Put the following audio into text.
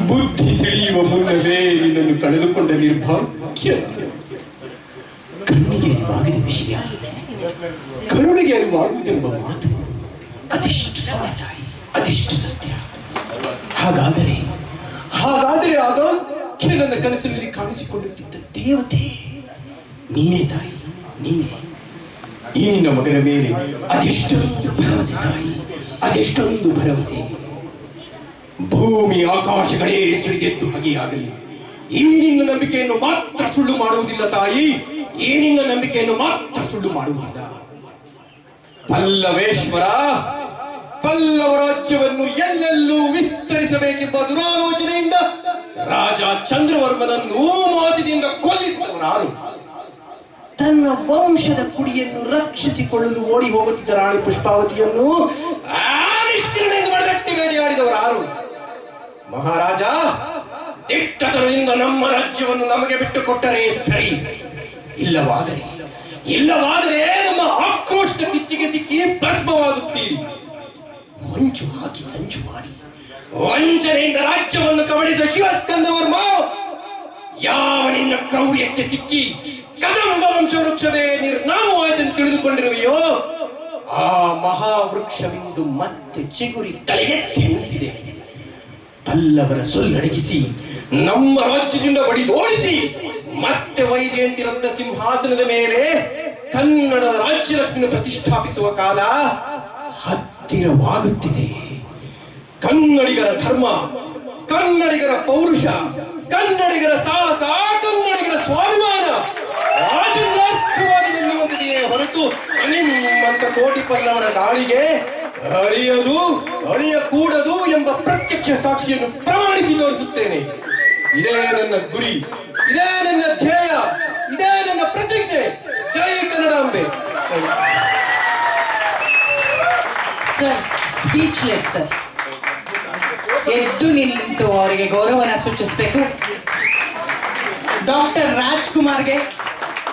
ಬುದ್ಧಿ ತಿಳಿಯುವ ಮುನ್ನವೇ ನಿನ್ನನ್ನು ಕಳೆದುಕೊಂಡ ನಿರ್ಭಾಗ್ಯ. ಕಣ್ಣಿಗೆ ಅರಿವಾಗದ ವಿಷಯ ಕರುಳಿಗೆ ಅರಿವಾಗುವುದೆಂಬ ಮಾತು ಅದೆಷ್ಟು ಸತ್ಯ ತಾಯಿ, ಅದೆಷ್ಟು ಸತ್ಯ. ಹಾಗಾದರೆ ಆಗಾಗ್ಗೆ ನನ್ನ ಕನಸಿನಲ್ಲಿ ಕಾಣಿಸಿಕೊಳ್ಳುತ್ತಿದ್ದ ದೇವತೆ ನೀನೇ ತಾಯಿ, ನೀನೇ. ಈ ನಿನ್ನ ಮಗನ ಮೇಲೆ ಅದೆಷ್ಟೊಂದು ಭರವಸೆ ತಾಯಿ, ಅದೆಷ್ಟೊಂದು ಭರವಸೆ. ಭೂಮಿ ಆಕಾಶಗಳೇ ಸಿಡಿದೆದ್ದು ಹಾಗೆಯಾಗಲಿ. ಈ ನಿನ್ನ ನಂಬಿಕೆಯನ್ನು ಮಾತ್ರ ಸುಳ್ಳು ಮಾಡುವುದಿಲ್ಲ ತಾಯಿ, ಈ ನಿನ್ನ ನಂಬಿಕೆಯನ್ನು ಮಾತ್ರ ಸುಳ್ಳು ಮಾಡುವುದಿಲ್ಲ. ಪಲ್ಲವೇಶ್ವರ ಪಲ್ಲವ ರಾಜ್ಯವನ್ನು ಎಲ್ಲೆಲ್ಲೂ ವಿಸ್ತರಿಸಬೇಕೆಂಬ ದುರಾಲೋಚನೆಯಿಂದ ರಾಜ ಚಂದ್ರವರ್ಮನನ್ನು ಮೋಸದಿಂದ ಕೊಲ್ಲಿಸಿದವರಾರು. ತನ್ನ ವಂಶದ ಕುಡಿಯನ್ನು ರಕ್ಷಿಸಿಕೊಳ್ಳಲು ಓಡಿ ಹೋಗುತ್ತಿದ್ದ ರಾಣಿ ಪುಷ್ಪಾವತಿಯನ್ನು ನಿಷ್ಕರಣೆಯಿಂದ ಮಡಗಟ್ಟಿ ಬೇಡಿಯಾಡಿದವರಾರು. ಮಹಾರಾಜ ದಿಟ್ಟತನದಿಂದ ನಮ್ಮ ರಾಜ್ಯವನ್ನು ನಮಗೆ ಬಿಟ್ಟು ಕೊಟ್ಟರೆ ಸರಿ, ಇಲ್ಲವಾದರೆ ನಮ್ಮ ಆಕ್ರೋಶದ ಕಿಚ್ಚಿಗೆ ಸಿಕ್ಕಿ ಭಸ್ಮವಾಗುತ್ತೀರಿ. ಮಂಚು ಹಾಕಿ ಸಂಚು ಮಾಡಿ ವಂಚನೆಯಿಂದ ರಾಜ್ಯವನ್ನು ಕಬಳಿಸಿದ ಶಿವಸ್ಕಂದವರ್ಮ ಯಾವ ನಿನ್ನ ಕ್ರೌರ್ಯಕ್ಕೆ ಸಿಕ್ಕಿ ಕದಂಬ ವಂಶ ವೃಕ್ಷವೇ ನಿರ್ನಾಮವಾದನ್ನು ತಿಳಿದುಕೊಂಡಿರುವೆಯೋ ಆ ಮಹಾವೃಕ್ಷವಿಂದು ಮತ್ತೆ ಚಿಗುರಿ ತಲೆಯೆತ್ತಿ ನಿಂತಿದೆ. ಪಲ್ಲವರ ಸೊಲ್ಲಡಗಿಸಿ ನಮ್ಮ ರಾಜ್ಯದಿಂದ ಬಡಿದೋಡಿಸಿ ಮತ್ತೆ ವೈಜಯಂತಿರತ್ನ ಸಿಂಹಾಸನದ ಮೇಲೆ ಕನ್ನಡ ರಾಜ್ಯಲಕ್ಷ್ಮಿಯನ್ನು ಪ್ರತಿಷ್ಠಾಪಿಸುವ ಕಾಲ ಹತ್ತಿರವಾಗುತ್ತಿದೆ. ಕನ್ನಡಿಗರ ಧರ್ಮ, ಕನ್ನಡಿಗರ ಪೌರುಷ, ಕನ್ನಡಿಗರ ಸಾಹಸ, ಕನ್ನಡಿಗರ ಸ್ವಾಭಿಮಾನ ಆಚಂದ್ರಾರ್ಥವಾಗಿ ನಿಲ್ಲುವಂತಿದೆಯೇ ಹೊರತು ನಿಮ್ಮಂತ ಕೋಟಿ ಪಲ್ಲವರ ದಾಳಿಗೆ ಅಳಿಯಕೂಡದು ಎಂಬ ಪ್ರತ್ಯಕ್ಷ ಸಾಕ್ಷಿಯನ್ನು ಪ್ರಮಾಣಿಸಿ ತೋರಿಸುತ್ತೇನೆ. ಇದೇ ನನ್ನ ಗುರಿ, ಇದೇ ನನ್ನ ಧ್ಯೇಯ, ಇದೇ ನನ್ನ ಪ್ರತಿಜ್ಞೆ. ಜೈ ಕನ್ನಡಾಂಬೆ. Sir, speechless sir. ಎದ್ದು ನಿಂತು ಅವರಿಗೆ ಗೌರವನ ಸೂಚಿಸಬೇಕು. ಡಾಕ್ಟರ್ ರಾಜ್ಕುಮಾರ್ಗೆ